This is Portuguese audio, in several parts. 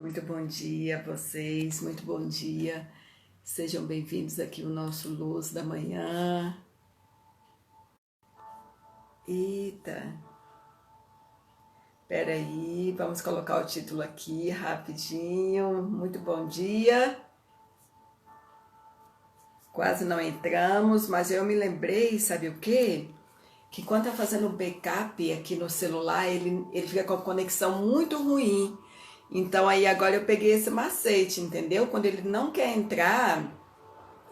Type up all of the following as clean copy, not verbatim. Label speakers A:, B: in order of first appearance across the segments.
A: Muito bom dia a vocês, muito bom dia. Sejam bem-vindos aqui ao nosso Luz da Manhã. Eita, peraí, vamos colocar o título aqui rapidinho. Muito bom dia. Quase não entramos, mas eu me lembrei, sabe o quê? Que quando tá fazendo backup aqui no celular, ele fica com a conexão muito ruim. Então aí agora eu peguei esse macete, entendeu? Quando ele não quer entrar,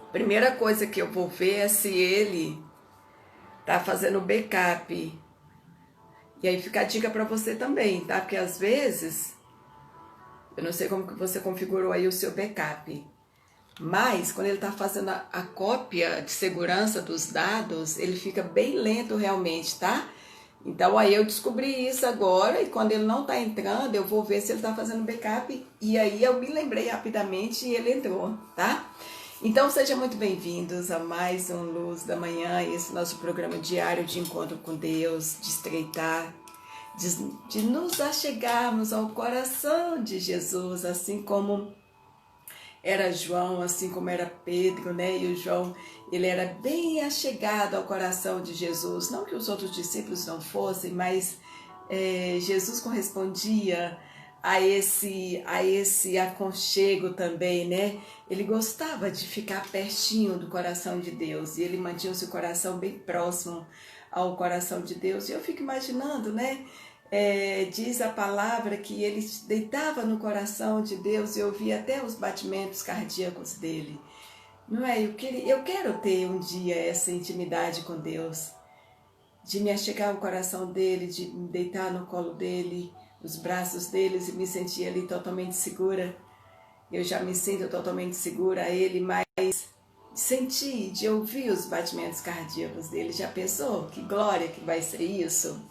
A: a primeira coisa que eu vou ver é se ele tá fazendo backup. E aí fica a dica para você também, tá? Porque às vezes, eu não sei como que você configurou aí o seu backup, mas quando ele tá fazendo a cópia de segurança dos dados, ele fica bem lento realmente, tá? Então aí eu descobri isso agora e quando ele não tá entrando, eu vou ver se ele tá fazendo backup e aí eu me lembrei rapidamente e ele entrou, tá? Então sejam muito bem-vindos a mais um Luz da Manhã, esse nosso programa diário de encontro com Deus, de estreitar, de nos achegarmos ao coração de Jesus, assim como era João, assim como era Pedro, né? E o João, ele era bem achegado ao coração de Jesus. Não que os outros discípulos não fossem, mas Jesus correspondia a esse aconchego também, né? Ele gostava de ficar pertinho do coração de Deus e ele mantinha o seu coração bem próximo ao coração de Deus. E eu fico imaginando, né? Diz a palavra que ele deitava no coração de Deus e ouvia até os batimentos cardíacos dele. Não é? Eu quero ter um dia essa intimidade com Deus, de me achegar ao coração dele, de me deitar no colo dele, nos braços deles e me sentir ali totalmente segura. Eu já me sinto totalmente segura a ele, mas de sentir, de ouvir os batimentos cardíacos dele. Já pensou? Que glória que vai ser isso?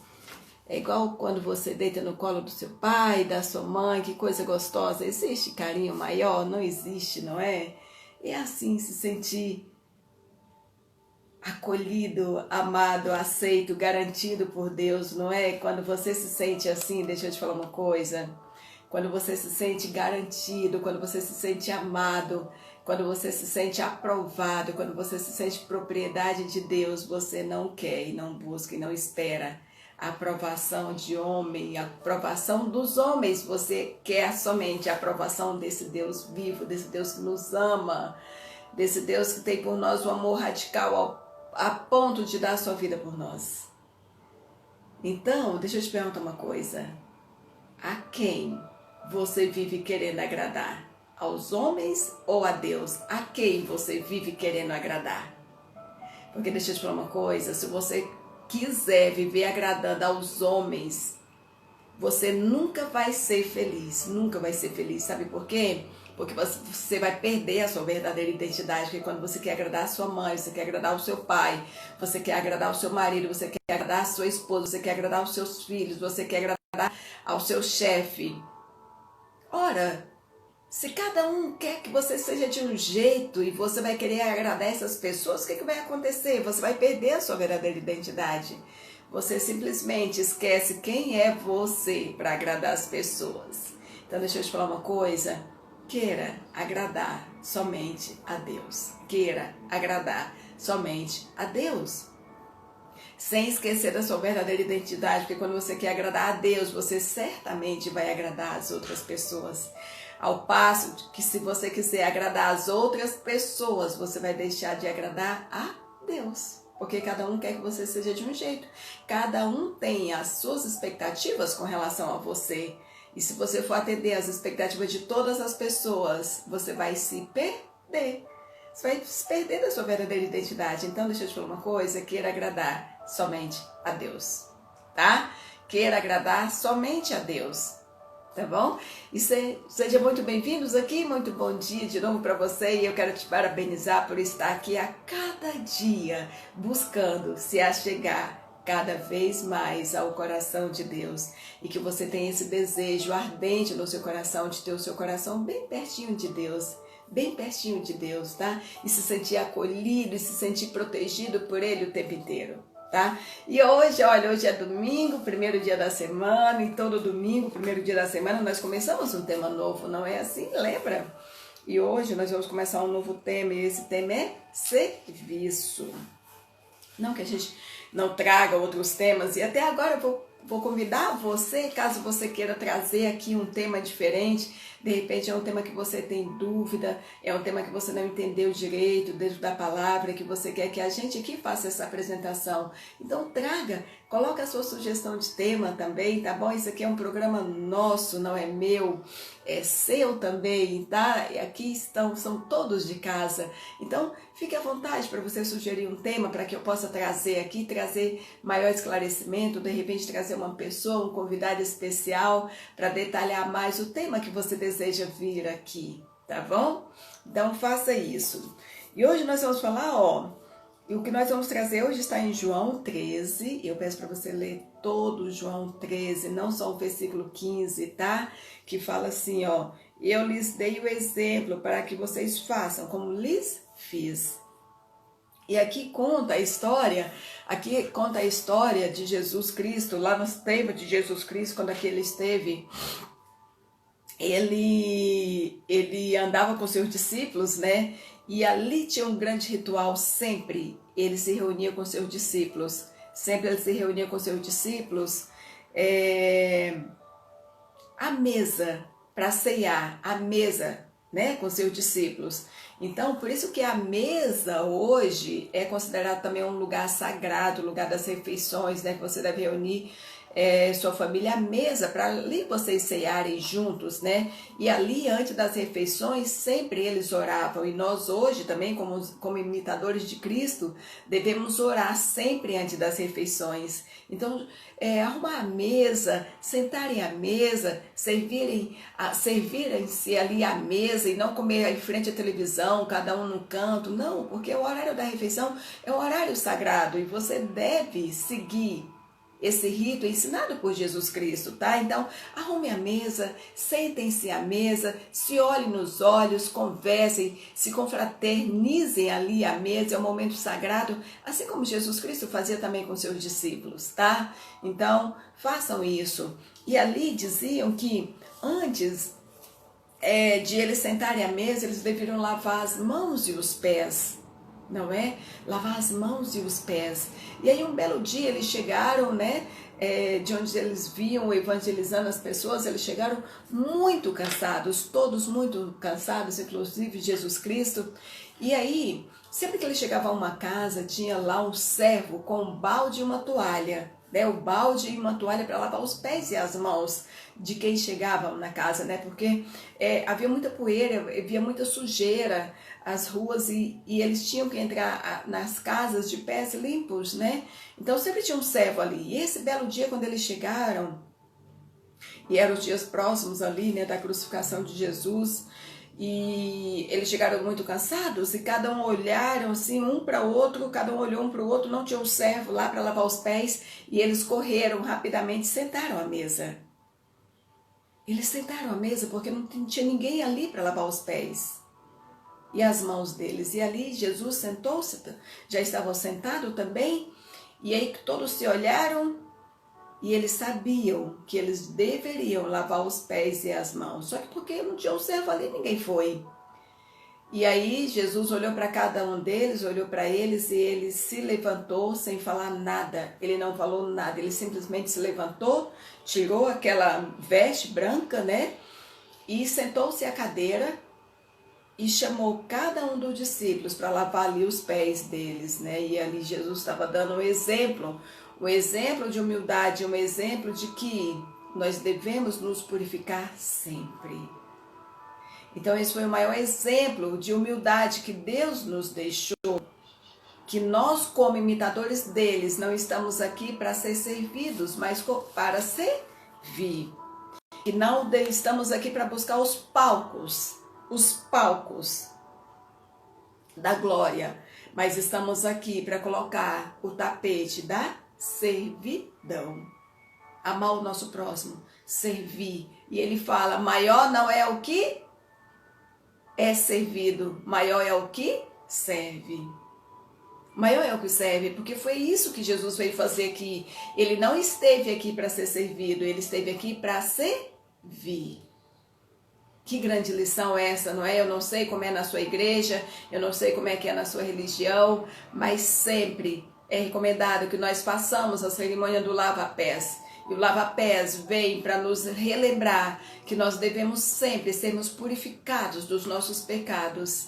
A: É igual quando você deita no colo do seu pai, da sua mãe, que coisa gostosa. Existe carinho maior? Não existe, não é? É assim se sentir acolhido, amado, aceito, garantido por Deus, não é? Quando você se sente assim, deixa eu te falar uma coisa. Quando você se sente garantido, quando você se sente amado, quando você se sente aprovado, quando você se sente propriedade de Deus, você não quer e não busca e não espera a aprovação de homem, a aprovação dos homens, você quer somente a aprovação desse Deus vivo, desse Deus que nos ama, desse Deus que tem por nós um amor radical a ponto de dar a sua vida por nós. Então, deixa eu te perguntar uma coisa. A quem você vive querendo agradar? Aos homens ou a Deus? A quem você vive querendo agradar? Porque deixa eu te falar uma coisa, se você quiser viver agradando aos homens, você nunca vai ser feliz, nunca vai ser feliz. Sabe por quê? Porque você vai perder a sua verdadeira identidade, porque quando você quer agradar a sua mãe, você quer agradar o seu pai, você quer agradar o seu marido, você quer agradar a sua esposa, você quer agradar os seus filhos, você quer agradar ao seu chefe. Ora, se cada um quer que você seja de um jeito e você vai querer agradar essas pessoas, o que vai acontecer? Você vai perder a sua verdadeira identidade. Você simplesmente esquece quem é você para agradar as pessoas. Então deixa eu te falar uma coisa. Queira agradar somente a Deus. Queira agradar somente a Deus. Sem esquecer da sua verdadeira identidade, porque quando você quer agradar a Deus, você certamente vai agradar as outras pessoas. Ao passo que se você quiser agradar as outras pessoas, você vai deixar de agradar a Deus. Porque cada um quer que você seja de um jeito. Cada um tem as suas expectativas com relação a você. E se você for atender às expectativas de todas as pessoas, você vai se perder. Você vai se perder da sua verdadeira identidade. Então, deixa eu te falar uma coisa, queira agradar somente a Deus, tá? Queira agradar somente a Deus, tá bom? E sejam muito bem-vindos aqui, muito bom dia de novo para você e eu quero te parabenizar por estar aqui a cada dia buscando se achegar cada vez mais ao coração de Deus e que você tenha esse desejo ardente no seu coração de ter o seu coração bem pertinho de Deus, bem pertinho de Deus, tá? E se sentir acolhido e se sentir protegido por Ele o tempo inteiro. tá? E hoje, olha, hoje é domingo, primeiro dia da semana, e todo domingo, primeiro dia da semana, nós começamos um tema novo, não é assim? Lembra? E hoje nós vamos começar um novo tema, e esse tema é serviço. Não que a gente não traga outros temas, e até agora eu vou convidar você, caso você queira trazer aqui um tema diferente, de repente é um tema que você tem dúvida, é um tema que você não entendeu direito dentro da palavra, que você quer que a gente aqui faça essa apresentação. Então traga, coloca a sua sugestão de tema também, tá bom? Isso aqui é um programa nosso, não é meu, é seu também, tá? E aqui são todos de casa. Então fique à vontade para você sugerir um tema para que eu possa trazer aqui, trazer maior esclarecimento, de repente trazer uma pessoa, um convidado especial para detalhar mais o tema que você deseja vir aqui, tá bom? Então faça isso. E hoje nós vamos falar, e o que nós vamos trazer hoje está em João 13. Eu peço para você ler todo João 13, não só o versículo 15, tá? Que fala assim, eu lhes dei o exemplo para que vocês façam como lhes fiz. E aqui conta a história de Jesus Cristo, lá no tempo de Jesus Cristo, quando aqui ele esteve, ele andava com seus discípulos, né? E ali tinha um grande ritual, sempre ele se reunia com seus discípulos, à mesa, para ceiar, à mesa, né, com seus discípulos. Então, por isso que a mesa hoje é considerada também um lugar sagrado, lugar das refeições, né, que você deve reunir sua família à mesa, para ali vocês cearem juntos, né? E ali, antes das refeições, sempre eles oravam. E nós hoje também, como imitadores de Cristo, devemos orar sempre antes das refeições. Então, arrumar a mesa, sentarem à mesa, servirem-se ali à mesa e não comer em frente à televisão, cada um num canto. Não, porque o horário da refeição é um horário sagrado e você deve seguir esse rito ensinado por Jesus Cristo, tá? Então, arrume a mesa, sentem-se à mesa, se olhem nos olhos, conversem, se confraternizem ali à mesa, é um momento sagrado, assim como Jesus Cristo fazia também com seus discípulos, tá? Então, façam isso. E ali diziam que antes de eles sentarem à mesa, eles deveriam lavar as mãos e os pés, não é? Lavar as mãos e os pés. E aí um belo dia eles chegaram, né? De onde eles vinham evangelizando as pessoas, eles chegaram muito cansados, todos muito cansados, inclusive Jesus Cristo. E aí, sempre que ele chegava a uma casa, tinha lá um servo com um balde e uma toalha, né? O balde e uma toalha para lavar os pés e as mãos de quem chegava na casa, né? Porque havia muita poeira, havia muita sujeira, as ruas, e eles tinham que entrar nas casas de pés limpos, né? Então sempre tinha um servo ali. E esse belo dia, quando eles chegaram, e eram os dias próximos ali, né, da crucificação de Jesus, e eles chegaram muito cansados, e cada um olharam assim, um para o outro, cada um olhou um para o outro, não tinha um servo lá para lavar os pés, e eles correram rapidamente e sentaram à mesa. Eles sentaram à mesa porque não tinha ninguém ali para lavar os pés e as mãos deles. E ali Jesus sentou-se, já estavam sentados também, e aí todos se olharam e eles sabiam que eles deveriam lavar os pés e as mãos. Só que porque não tinha um servo ali, ninguém foi. E aí Jesus olhou para cada um deles, olhou para eles e ele se levantou sem falar nada. Ele não falou nada, ele simplesmente se levantou, tirou aquela veste branca, né? E sentou-se à cadeira e chamou cada um dos discípulos para lavar ali os pés deles, né? E ali Jesus estava dando um exemplo de humildade, um exemplo de que nós devemos nos purificar sempre. Então esse foi o maior exemplo de humildade que Deus nos deixou, que nós como imitadores deles não estamos aqui para ser servidos, mas para servir. E não estamos aqui para buscar os palcos da glória, mas estamos aqui para colocar o tapete da servidão. Amar o nosso próximo, servir. E ele fala, maior não é o que é servido, maior é o que serve. Maior é o que serve, porque foi isso que Jesus veio fazer aqui. Ele não esteve aqui para ser servido, ele esteve aqui para servir. Que grande lição é essa, não é? Eu não sei como é na sua igreja, eu não sei como é que é na sua religião, mas sempre é recomendado que nós façamos a cerimônia do lava-pés. E o lava-pés vem para nos relembrar que nós devemos sempre sermos purificados dos nossos pecados.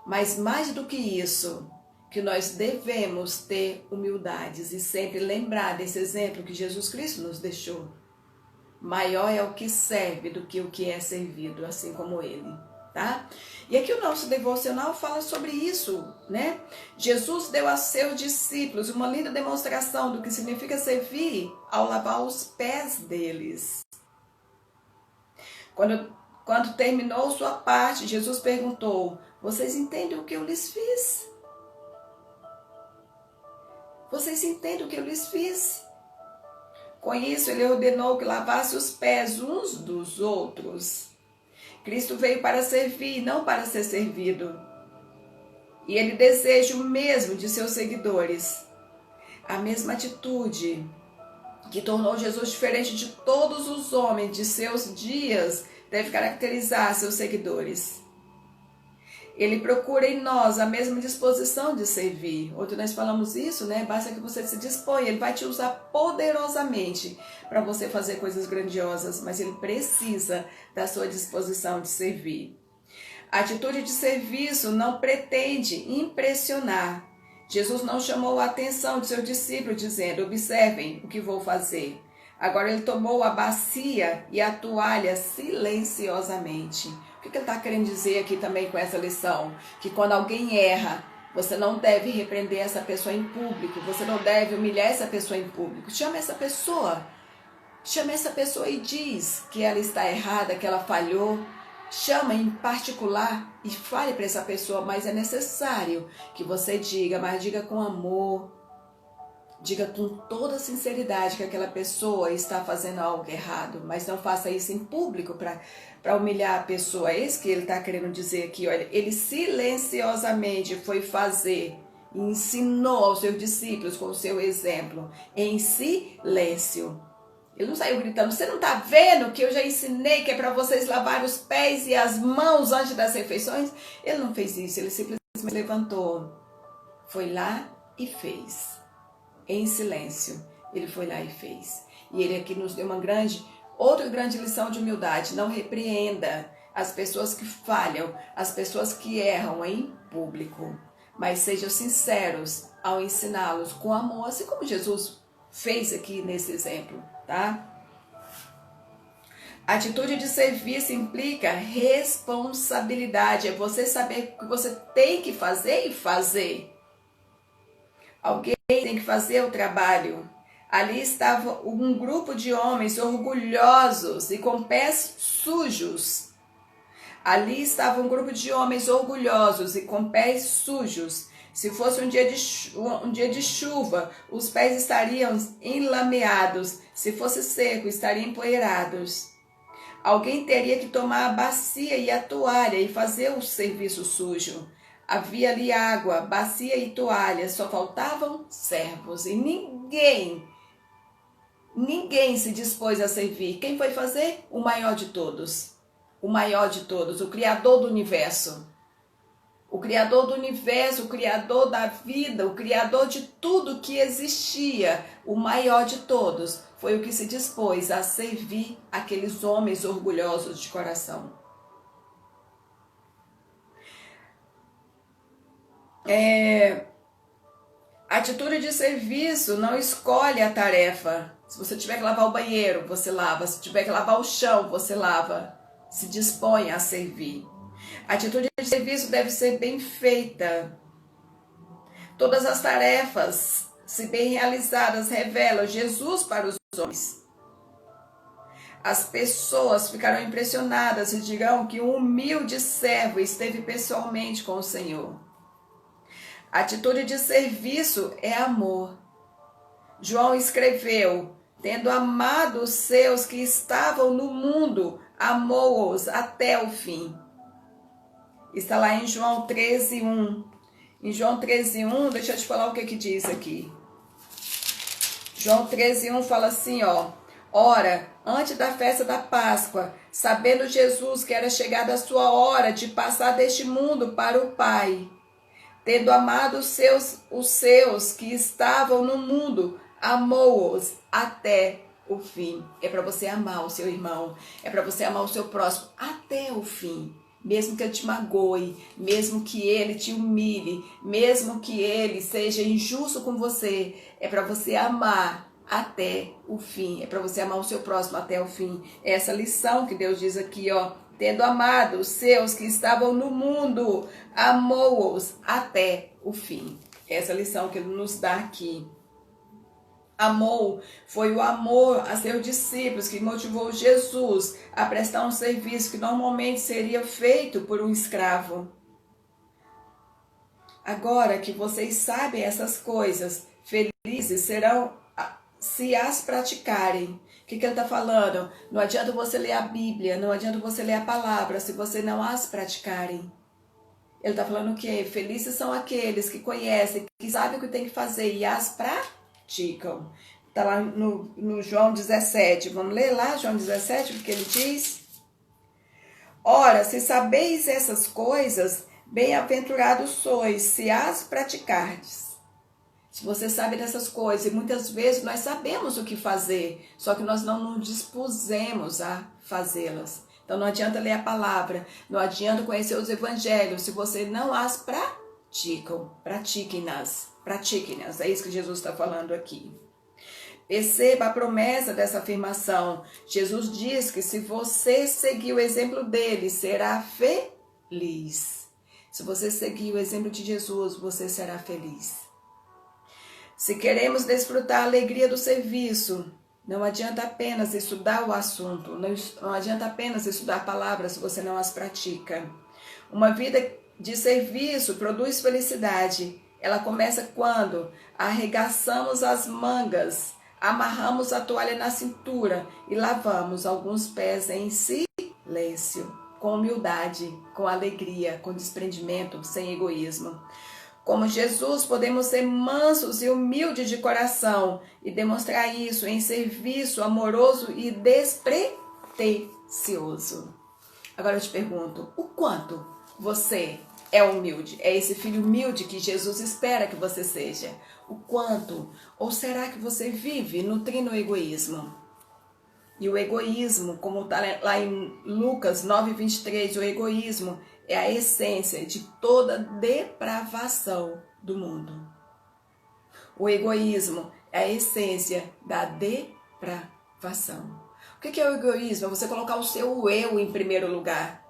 A: Mas mais do que isso, que nós devemos ter humildades e sempre lembrar desse exemplo que Jesus Cristo nos deixou. Maior é o que serve do que o que é servido, assim como ele, tá? E aqui o nosso devocional fala sobre isso, né? Jesus deu a seus discípulos uma linda demonstração do que significa servir ao lavar os pés deles. Quando terminou sua parte, Jesus perguntou: vocês entendem o que eu lhes fiz? Vocês entendem o que eu lhes fiz? Com isso, ele ordenou que lavasse os pés uns dos outros. Cristo veio para servir, não para ser servido. E ele deseja o mesmo de seus seguidores. A mesma atitude que tornou Jesus diferente de todos os homens de seus dias deve caracterizar seus seguidores. Ele procura em nós a mesma disposição de servir. Ontem nós falamos isso, né? Basta que você se disponha. Ele vai te usar poderosamente para você fazer coisas grandiosas, mas ele precisa da sua disposição de servir. A atitude de serviço não pretende impressionar. Jesus não chamou a atenção de seus discípulos dizendo: observem o que vou fazer. Agora ele tomou a bacia e a toalha silenciosamente. O que ele está querendo dizer aqui também com essa lição? Que quando alguém erra, você não deve repreender essa pessoa em público, você não deve humilhar essa pessoa em público. Chama essa pessoa e diz que ela está errada, que ela falhou. Chama em particular e fale para essa pessoa, mas é necessário que você diga, mas diga com amor. Diga com toda sinceridade que aquela pessoa está fazendo algo errado, mas não faça isso em público para humilhar a pessoa. É isso que ele está querendo dizer aqui. Olha, ele silenciosamente foi fazer e ensinou aos seus discípulos com o seu exemplo, em silêncio. Ele não saiu gritando: você não está vendo que eu já ensinei que é para vocês lavar os pés e as mãos antes das refeições? Ele não fez isso, ele simplesmente levantou, foi lá e fez. Em silêncio, ele foi lá e fez. E ele aqui nos deu outra grande lição de humildade. Não repreenda as pessoas que falham, as pessoas que erram em público. Mas sejam sinceros ao ensiná-los com amor, assim como Jesus fez aqui nesse exemplo, tá? A atitude de serviço implica responsabilidade. É você saber o que você tem que fazer e fazer. Alguém tem que fazer o trabalho. Ali estava um grupo de homens orgulhosos e com pés sujos. Ali estava um grupo de homens orgulhosos e com pés sujos. Se fosse um dia de chuva, os pés estariam enlameados. Se fosse seco, estariam empoeirados. Alguém teria que tomar a bacia e a toalha e fazer o serviço sujo. Havia ali água, bacia e toalha, só faltavam servos. E ninguém se dispôs a servir. Quem foi fazer? O maior de todos. O maior de todos, o Criador do universo. O Criador do universo, o Criador da vida, o Criador de tudo que existia. O maior de todos foi o que se dispôs a servir aqueles homens orgulhosos de coração. A atitude de serviço não escolhe a tarefa. Se você tiver que lavar o banheiro, você lava. Se tiver que lavar o chão, você lava. Se dispõe a servir. A atitude de serviço deve ser bem feita. Todas as tarefas, se bem realizadas, revelam Jesus para os homens. As pessoas ficarão impressionadas e dirão que um humilde servo esteve pessoalmente com o Senhor. A atitude de serviço é amor. João escreveu: tendo amado os seus que estavam no mundo, amou-os até o fim. Está lá em João 13:1. Em João 13:1, deixa eu te falar o que diz aqui. João 13:1 fala assim, ó. Ora, antes da festa da Páscoa, sabendo Jesus que era chegada a sua hora de passar deste mundo para o Pai, tendo amado os seus que estavam no mundo, amou-os até o fim. É para você amar o seu irmão, é para você amar o seu próximo até o fim. Mesmo que ele te magoe, mesmo que ele te humilhe, mesmo que ele seja injusto com você, é para você amar até o fim. É para você amar o seu próximo até o fim. É essa lição que Deus diz aqui, ó. Tendo amado os seus que estavam no mundo, amou-os até o fim. Essa lição que ele nos dá aqui. Amou, foi o amor a seus discípulos que motivou Jesus a prestar um serviço que normalmente seria feito por um escravo. Agora que vocês sabem essas coisas, felizes serão se as praticarem. O que ele está falando? Não adianta você ler a Bíblia, não adianta você ler a palavra se você não as praticarem. Ele está falando o quê? Felizes são aqueles que conhecem, que sabem o que tem que fazer e as praticam. Está lá no João 17. Vamos ler lá João 17, o que ele diz? Ora, se sabeis essas coisas, bem-aventurados sois, se as praticardes. Se você sabe dessas coisas, e muitas vezes nós sabemos o que fazer, só que nós não nos dispusemos a fazê-las. Então não adianta ler a palavra, não adianta conhecer os evangelhos, se você não as praticam. Pratiquem-nas. É isso que Jesus está falando aqui. Perceba a promessa dessa afirmação. Jesus diz que se você seguir o exemplo dele, será feliz. Se você seguir o exemplo de Jesus, você será feliz. Se queremos desfrutar a alegria do serviço, não adianta apenas estudar o assunto, não adianta apenas estudar palavras se você não as pratica. Uma vida de serviço produz felicidade. Ela começa quando arregaçamos as mangas, amarramos a toalha na cintura e lavamos alguns pés em silêncio, com humildade, com alegria, com desprendimento, sem egoísmo. Como Jesus, podemos ser mansos e humildes de coração e demonstrar isso em serviço amoroso e despretensioso. Agora eu te pergunto, o quanto você é humilde? É esse filho humilde que Jesus espera que você seja? O quanto? Ou será que você vive nutrindo o egoísmo? E o egoísmo, como está lá em Lucas 9:23, o egoísmo é a essência de toda depravação do mundo. O egoísmo é a essência da depravação. O que é o egoísmo? É você colocar o seu eu em primeiro lugar.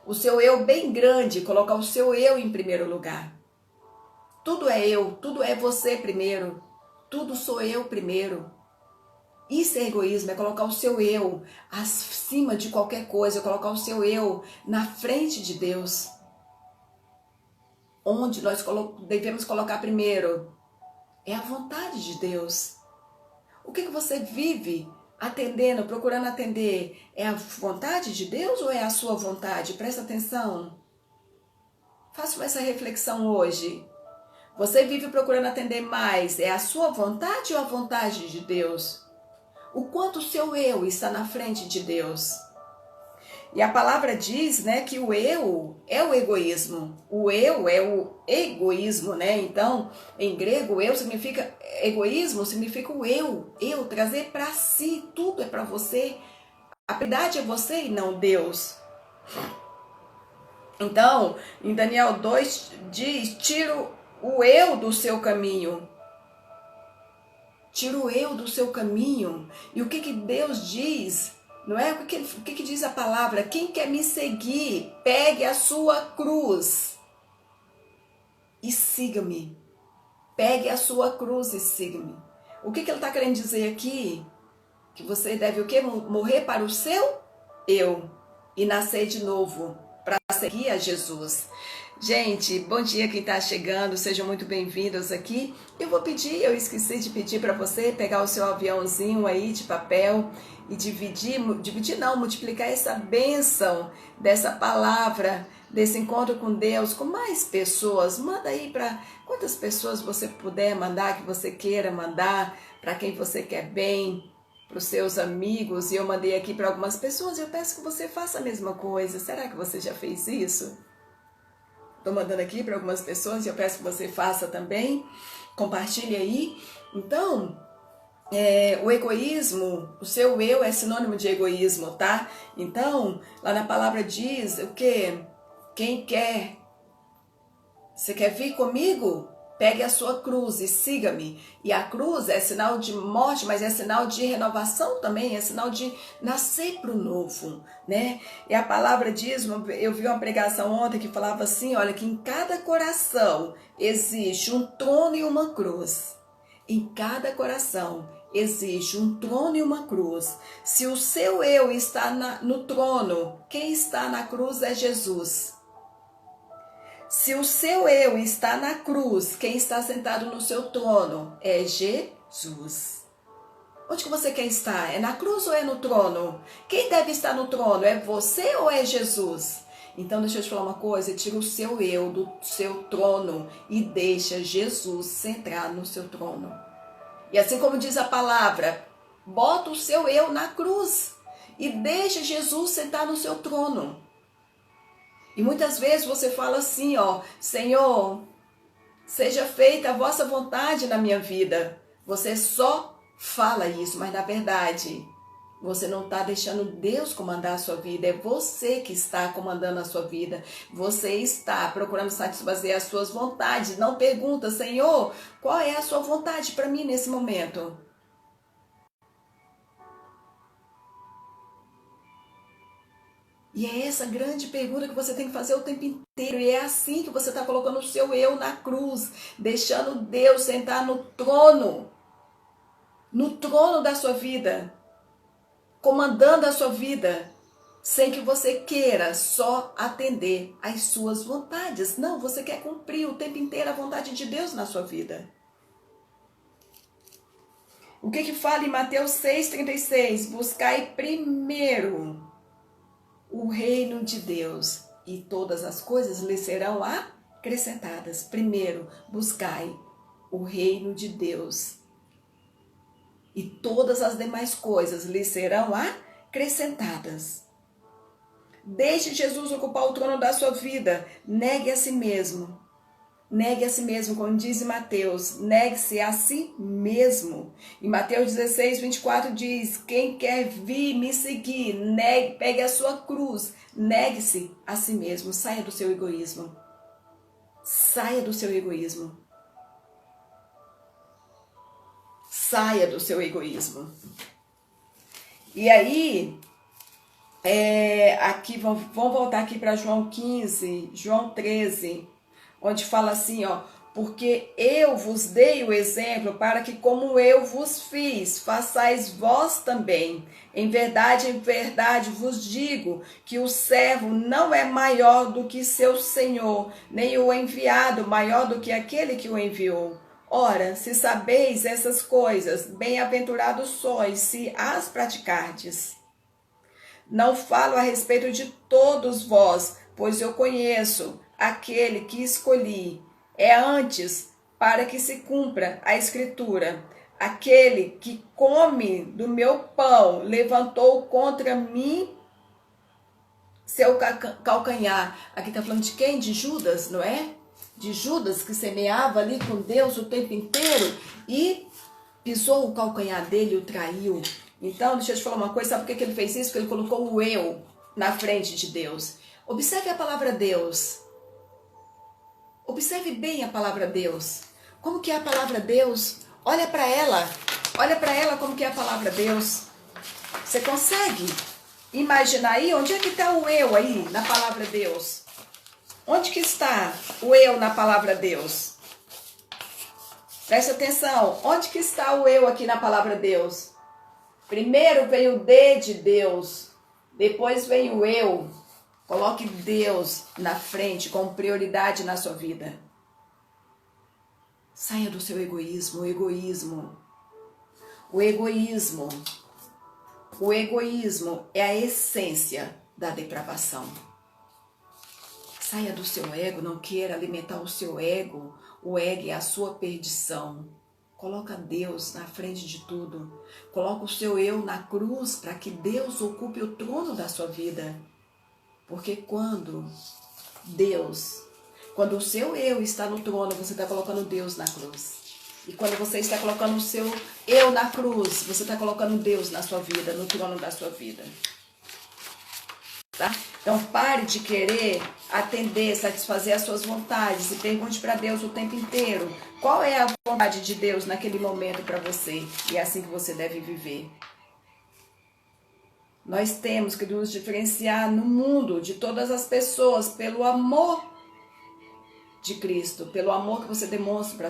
A: O seu eu bem grande, colocar o seu eu em primeiro lugar. Tudo é eu, tudo é você primeiro. Tudo sou eu primeiro. Isso é egoísmo, é colocar o seu eu acima de qualquer coisa, colocar o seu eu na frente de Deus. Onde nós devemos colocar primeiro é a vontade de Deus. O que você vive atendendo, procurando atender? É a vontade de Deus ou é a sua vontade? Presta atenção. Faça essa reflexão hoje. Você vive procurando atender mais, é a sua vontade ou a vontade de Deus? O quanto o seu eu está na frente de Deus? E a palavra diz, né, que o eu é o egoísmo. O eu é o egoísmo, né? Então, em grego, eu significa egoísmo, significa o eu. Eu, trazer para si, tudo é para você. A prioridade é você e não Deus. Então, em Daniel 2 diz, tira o eu do seu caminho. Tira o eu do seu caminho. E o que Deus diz? Não é? O que diz a palavra? Quem quer me seguir, pegue a sua cruz e siga-me. Pegue a sua cruz e siga-me. O que ele está querendo dizer aqui? Que você deve o quê? Morrer para o seu eu e nascer de novo para seguir a Jesus. Gente, bom dia quem está chegando, sejam muito bem-vindos aqui. Eu esqueci de pedir para você pegar o seu aviãozinho aí de papel e multiplicar essa bênção dessa palavra, desse encontro com Deus, com mais pessoas. Manda aí para quantas pessoas você puder mandar, que você queira mandar, para quem você quer bem, para os seus amigos. E eu mandei aqui para algumas pessoas, eu peço que você faça a mesma coisa. Será que você já fez isso? Estou mandando aqui para algumas pessoas e eu peço que você faça também. Compartilhe aí. Então, o egoísmo, o seu eu é sinônimo de egoísmo, tá? Então, lá na palavra diz o quê? Quem quer? Você quer vir comigo? Pegue a sua cruz e siga-me. E a cruz é sinal de morte, mas é sinal de renovação também, é sinal de nascer para o novo, né? E a palavra diz, eu vi uma pregação ontem que falava assim, olha, que em cada coração existe um trono e uma cruz. Em cada coração existe um trono e uma cruz. Se o seu eu está no trono, quem está na cruz é Jesus. Se o seu eu está na cruz, quem está sentado no seu trono é Jesus. Onde que você quer estar? É na cruz ou é no trono? Quem deve estar no trono? É você ou é Jesus? Então deixa eu te falar uma coisa, tira o seu eu do seu trono e deixa Jesus sentar no seu trono. E assim como diz a palavra, bota o seu eu na cruz e deixa Jesus sentar no seu trono. E muitas vezes você fala assim, ó, Senhor, seja feita a vossa vontade na minha vida. Você só fala isso, mas na verdade, você não está deixando Deus comandar a sua vida. É você que está comandando a sua vida. Você está procurando satisfazer as suas vontades. Não pergunta, Senhor, qual é a sua vontade para mim nesse momento? E é essa grande pergunta que você tem que fazer o tempo inteiro. E é assim que você está colocando o seu eu na cruz, deixando Deus sentar no trono da sua vida, comandando a sua vida, sem que você queira só atender às suas vontades. Não, você quer cumprir o tempo inteiro a vontade de Deus na sua vida. O que fala em Mateus 6,36? Buscai primeiro o reino de Deus e todas as coisas lhe serão acrescentadas. Primeiro, buscai o reino de Deus e todas as demais coisas lhe serão acrescentadas. Deixe Jesus ocupar o trono da sua vida. Negue a si mesmo. Negue a si mesmo, como diz em Mateus, negue-se a si mesmo. Em Mateus 16:24 diz, quem quer vir me seguir, pegue a sua cruz, negue-se a si mesmo, saia do seu egoísmo. Saia do seu egoísmo. Saia do seu egoísmo. E aí, aqui vamos voltar aqui para João 15, João 13, onde fala assim, ó, porque eu vos dei o exemplo para que como eu vos fiz, façais vós também. Em verdade vos digo que o servo não é maior do que seu senhor, nem o enviado maior do que aquele que o enviou. Ora, se sabeis essas coisas, bem-aventurados sois, se as praticardes. Não falo a respeito de todos vós, pois eu conheço aquele que escolhi. É antes para que se cumpra a escritura. Aquele que come do meu pão levantou contra mim seu calcanhar. Aqui está falando de quem? De Judas, não é? De Judas que semeava ali com Deus o tempo inteiro e pisou o calcanhar dele e o traiu. Então, deixa eu te falar uma coisa, sabe por que ele fez isso? Porque ele colocou o eu na frente de Deus. Observe a palavra Deus. Observe bem a palavra Deus. Como que é a palavra Deus? Olha para ela. Olha para ela como que é a palavra Deus. Você consegue imaginar aí? Onde é que está o eu aí na palavra Deus? Onde que está o eu na palavra Deus? Presta atenção. Onde que está o eu aqui na palavra Deus? Primeiro vem o D de Deus. Depois vem o eu. Coloque Deus na frente, como prioridade na sua vida. Saia do seu egoísmo, O egoísmo é a essência da depravação. Saia do seu ego, não queira alimentar o seu ego. O ego é a sua perdição. Coloca Deus na frente de tudo. Coloca o seu eu na cruz para que Deus ocupe o trono da sua vida. Porque quando o seu eu está no trono, você está colocando Deus na cruz. E quando você está colocando o seu eu na cruz, você está colocando Deus na sua vida, no trono da sua vida. Tá? Então pare de querer atender, satisfazer as suas vontades e pergunte para Deus o tempo inteiro qual é a vontade de Deus naquele momento para você. E é assim que você deve viver. Nós temos que nos diferenciar no mundo de todas as pessoas pelo amor de Cristo, pelo amor que você demonstra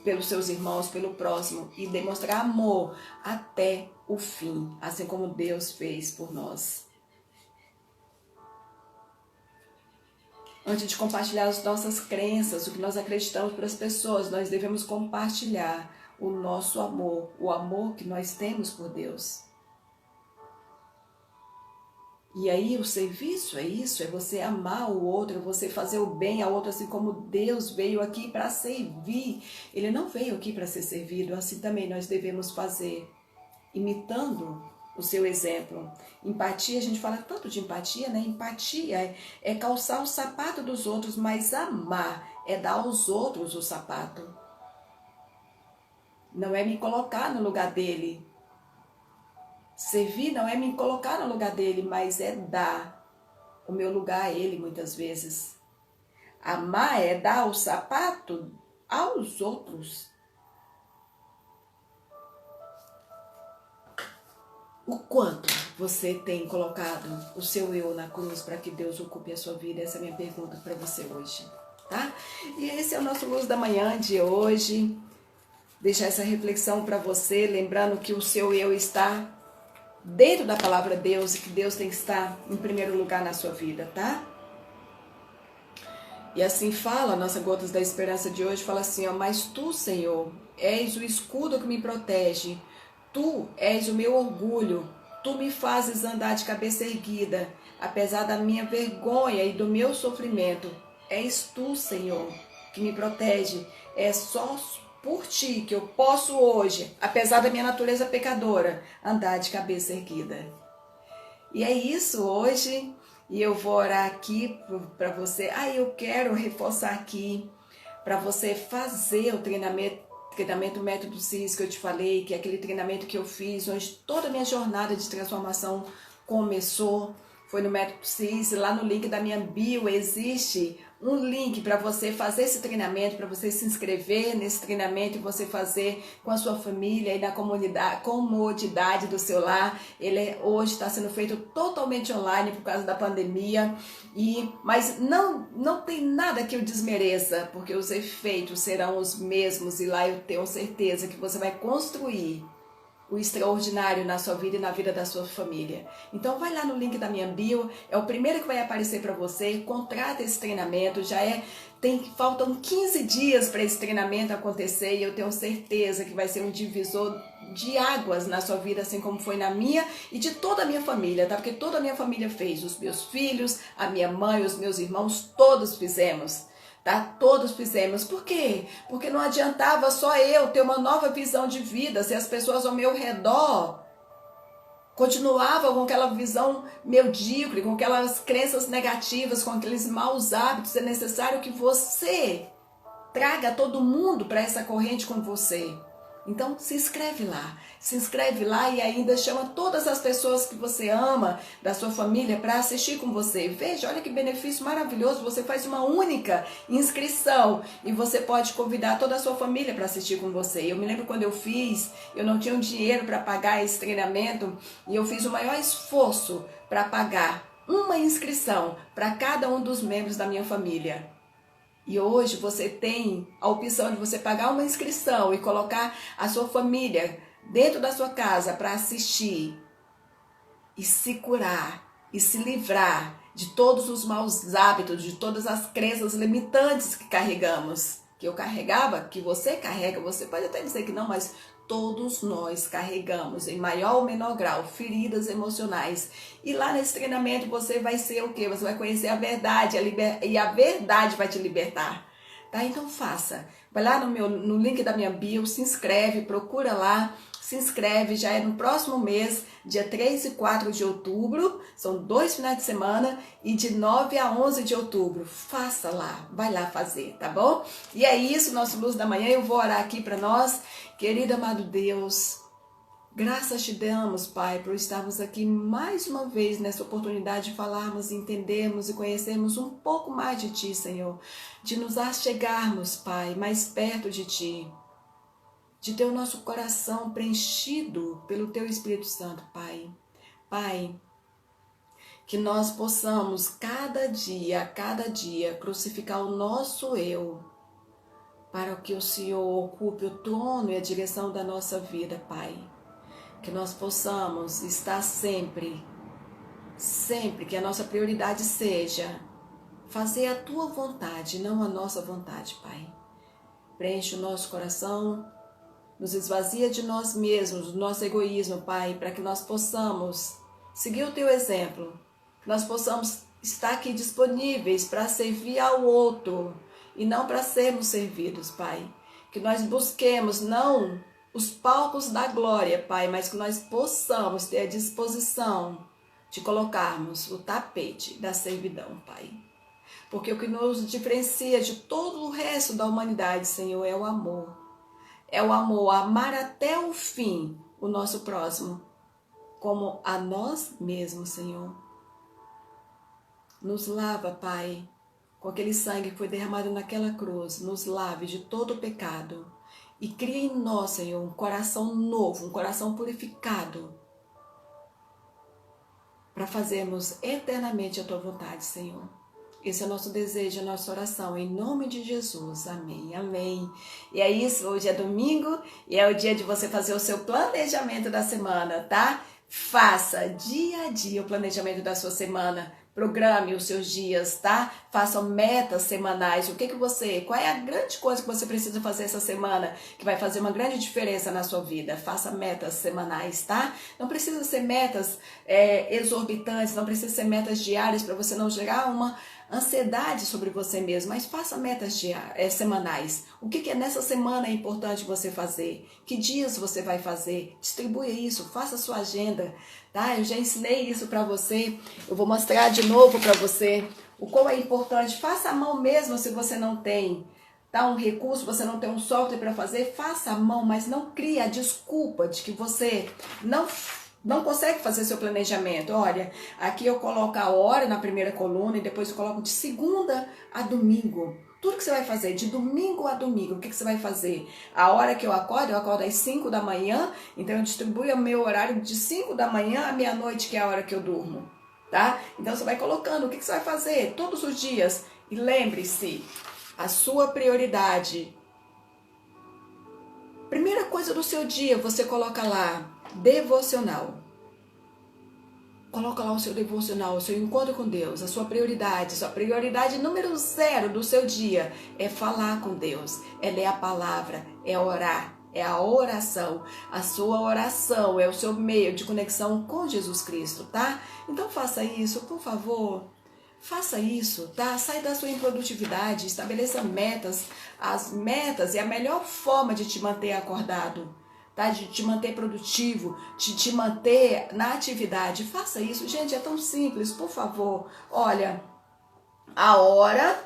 A: pelos seus irmãos, pelo próximo, e demonstrar amor até o fim, assim como Deus fez por nós. Antes de compartilhar as nossas crenças, o que nós acreditamos para as pessoas, nós devemos compartilhar o nosso amor, o amor que nós temos por Deus. E aí o serviço é isso, é você amar o outro, é você fazer o bem ao outro, assim como Deus veio aqui para servir. Ele não veio aqui para ser servido, assim também nós devemos fazer, imitando o seu exemplo. Empatia, a gente fala tanto de empatia, né? Empatia é calçar o sapato dos outros, mas amar é dar aos outros o sapato. Não é me colocar no lugar dele. Servir não é me colocar no lugar dele, mas é dar o meu lugar a ele muitas vezes. Amar é dar o sapato aos outros. O quanto você tem colocado o seu eu na cruz para que Deus ocupe a sua vida? Essa é a minha pergunta para você hoje, tá? E esse é o nosso Luz da Manhã de hoje. Deixar essa reflexão para você, lembrando que o seu eu está dentro da palavra de Deus e que Deus tem que estar em primeiro lugar na sua vida, tá? E assim fala a nossa Gotas da Esperança de hoje, fala assim, ó, mas tu, Senhor, és o escudo que me protege. Tu és o meu orgulho, tu me fazes andar de cabeça erguida, apesar da minha vergonha e do meu sofrimento. És tu, Senhor, que me protege. É só por ti que eu posso hoje, apesar da minha natureza pecadora, andar de cabeça erguida. E é isso hoje, e eu vou orar aqui para você. Eu quero reforçar aqui para você fazer o treinamento Método CIS que eu te falei, que é aquele treinamento que eu fiz, onde toda a minha jornada de transformação começou, foi no Método CIS. Lá no link da minha bio existe um link para você fazer esse treinamento, para você se inscrever nesse treinamento e você fazer com a sua família e na comodidade do seu lar. Ele hoje está sendo feito totalmente online por causa da pandemia, mas não tem nada que eu desmereça, porque os efeitos serão os mesmos e lá eu tenho certeza que você vai construir o extraordinário na sua vida e na vida da sua família. Então vai lá no link da minha bio, é o primeiro que vai aparecer para você, contrata esse treinamento, faltam 15 dias para esse treinamento acontecer e eu tenho certeza que vai ser um divisor de águas na sua vida, assim como foi na minha e de toda a minha família, tá? Porque toda a minha família fez, os meus filhos, a minha mãe, os meus irmãos, todos fizemos. Tá? Todos fizemos. Por quê? Porque não adiantava só eu ter uma nova visão de vida se as pessoas ao meu redor continuavam com aquela visão medíocre, com aquelas crenças negativas, com aqueles maus hábitos. É necessário que você traga todo mundo para essa corrente com você. Então se inscreve lá e ainda chama todas as pessoas que você ama, da sua família, para assistir com você. Veja, olha que benefício maravilhoso, você faz uma única inscrição e você pode convidar toda a sua família para assistir com você. Eu me lembro quando eu fiz, eu não tinha um dinheiro para pagar esse treinamento e eu fiz o maior esforço para pagar uma inscrição para cada um dos membros da minha família. E hoje você tem a opção de você pagar uma inscrição e colocar a sua família dentro da sua casa para assistir e se curar e se livrar de todos os maus hábitos, de todas as crenças limitantes que carregamos. Que eu carregava, que você carrega, você pode até dizer que não, mas todos nós carregamos, em maior ou menor grau, feridas emocionais. E lá nesse treinamento você vai ser o quê? Você vai conhecer a verdade, e a verdade vai te libertar. Tá? Então faça. Vai lá no link da minha bio, se inscreve, procura lá, se inscreve, já é no próximo mês, dia 3 e 4 de outubro, são 2 finais de semana, e de 9 a 11 de outubro. Faça lá, vai lá fazer, tá bom? E é isso, nosso Luz da Manhã, eu vou orar aqui para nós. Querido amado Deus, graças te damos, Pai, por estarmos aqui mais uma vez nessa oportunidade de falarmos, entendermos e conhecermos um pouco mais de Ti, Senhor. De nos achegarmos, Pai, mais perto de Ti. De ter o nosso coração preenchido pelo Teu Espírito Santo, Pai. Pai, que nós possamos cada dia, crucificar o nosso eu, para que o Senhor ocupe o trono e a direção da nossa vida, Pai. Que nós possamos estar sempre, que a nossa prioridade seja fazer a Tua vontade, não a nossa vontade, Pai. Preenche o nosso coração, nos esvazia de nós mesmos, do nosso egoísmo, Pai, para que nós possamos seguir o Teu exemplo, que nós possamos estar aqui disponíveis para servir ao outro e não para sermos servidos, Pai. Que nós busquemos não os palcos da glória, Pai, mas que nós possamos ter a disposição de colocarmos o tapete da servidão, Pai. Porque o que nos diferencia de todo o resto da humanidade, Senhor, é o amor. É o amor, amar até o fim o nosso próximo, como a nós mesmos, Senhor. Nos lava, Pai, com aquele sangue que foi derramado naquela cruz, nos lave de todo o pecado e cria em nós, Senhor, um coração novo, um coração purificado, para fazermos eternamente a Tua vontade, Senhor. Esse é o nosso desejo, a nossa oração, em nome de Jesus. Amém, amém. E é isso, hoje é domingo e é o dia de você fazer o seu planejamento da semana, tá? Faça dia a dia o planejamento da sua semana. Programe os seus dias, tá? Faça metas semanais. Qual é a grande coisa que você precisa fazer essa semana que vai fazer uma grande diferença na sua vida? Faça metas semanais, tá? Não precisa ser metas exorbitantes, não precisa ser metas diárias para você não gerar uma ansiedade sobre você mesmo, mas faça metas semanais. O que é nessa semana é importante você fazer? Que dias você vai fazer? Distribua isso, faça sua agenda, tá? Eu já ensinei isso para você, eu vou mostrar de novo para você o qual é importante. Faça a mão mesmo se você não tem, tá? Um recurso, você não tem um software para fazer, faça a mão, mas não crie a desculpa de que você não consegue fazer seu planejamento. Olha, aqui eu coloco a hora na primeira coluna e depois eu coloco de segunda a domingo. Tudo que você vai fazer, de domingo a domingo, o que você vai fazer? A hora que eu acordo às 5 da manhã, então eu distribuo o meu horário de 5 da manhã à meia-noite, que é a hora que eu durmo, tá? Então você vai colocando o que você vai fazer todos os dias. E lembre-se, a sua prioridade. Primeira coisa do seu dia, você coloca lá, devocional. Coloca lá o seu devocional, o seu encontro com Deus, a sua prioridade número 0 do seu dia é falar com Deus, é ler a palavra, é orar, é a oração. A sua oração é o seu meio de conexão com Jesus Cristo, tá? Então faça isso, por favor. Faça isso, tá? Sai da sua improdutividade, estabeleça metas. As metas é a melhor forma de te manter acordado, tá? De te manter produtivo, de te manter na atividade. Faça isso, gente, é tão simples, por favor. Olha, a hora,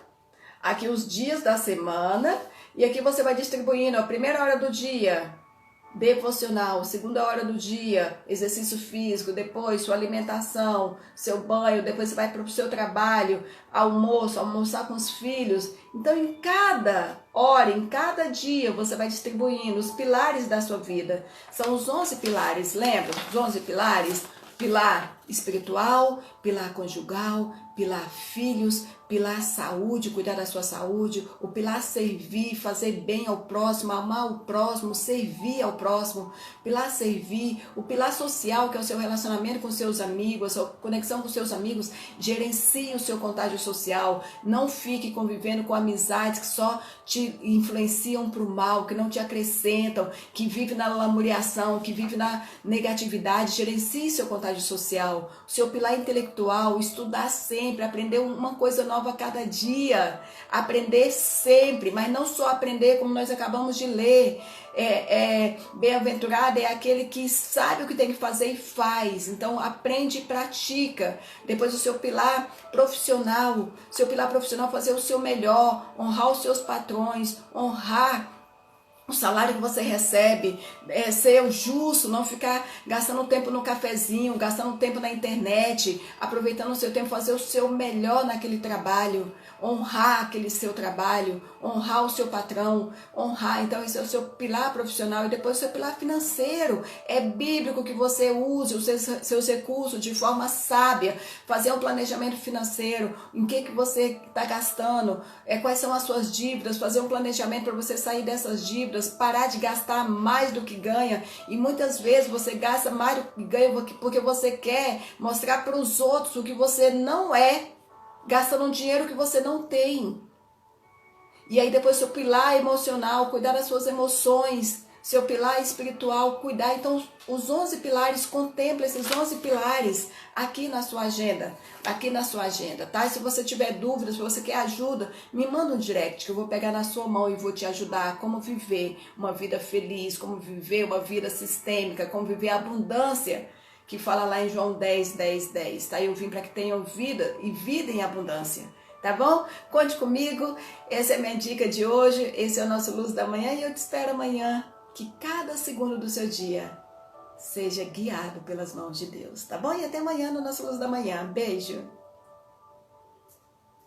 A: aqui os dias da semana, e aqui você vai distribuindo a primeira hora do dia, devocional, segunda hora do dia, exercício físico, depois sua alimentação, seu banho, depois você vai para o seu trabalho, almoçar com os filhos. Então em cada hora, em cada dia você vai distribuindo os pilares da sua vida. São os 11 pilares, lembra? Os 11 pilares: pilar espiritual, pilar conjugal, pilar filhos, pilar saúde, cuidar da sua saúde, o pilar servir, fazer bem ao próximo, amar o próximo, servir ao próximo, pilar servir, o pilar social, que é o seu relacionamento com seus amigos, a sua conexão com seus amigos, gerencie o seu contágio social, não fique convivendo com amizades que só te influenciam para o mal, que não te acrescentam, que vive na lamuriação, que vive na negatividade, gerencie seu contágio social, o seu pilar intelectual, estudar sempre, aprender uma coisa nova a cada dia, aprender sempre, mas não só aprender como nós acabamos de ler. Bem-aventurado é aquele que sabe o que tem que fazer e faz, então aprende e pratica. Depois o seu pilar profissional, fazer o seu melhor, honrar os seus patrões, honrar o salário que você recebe, ser justo, não ficar gastando tempo no cafezinho, gastando tempo na internet, aproveitando o seu tempo, fazer o seu melhor naquele trabalho, honrar aquele seu trabalho, honrar o seu patrão, honrar. Então esse é o seu pilar profissional. E depois o seu pilar financeiro. É bíblico que você use os seus recursos de forma sábia, fazer um planejamento financeiro, em que você está gastando, quais são as suas dívidas, fazer um planejamento para você sair dessas dívidas, parar de gastar mais do que ganha. E muitas vezes você gasta mais do que ganha porque você quer mostrar para os outros o que você não é, gastando um dinheiro que você não tem. E aí depois seu pilar emocional, cuidar das suas emoções, seu pilar espiritual, cuidar. Então os 11 pilares, contempla esses 11 pilares aqui na sua agenda, tá? E se você tiver dúvidas, se você quer ajuda, me manda um direct que eu vou pegar na sua mão e vou te ajudar como viver uma vida feliz, como viver uma vida sistêmica, como viver a abundância, que fala lá em João 10:10, tá? Eu vim para que tenham vida e vida em abundância, tá bom? Conte comigo, essa é a minha dica de hoje, esse é o nosso Luz da Manhã e eu te espero amanhã, que cada segundo do seu dia seja guiado pelas mãos de Deus, tá bom? E até amanhã no nosso Luz da Manhã. Beijo!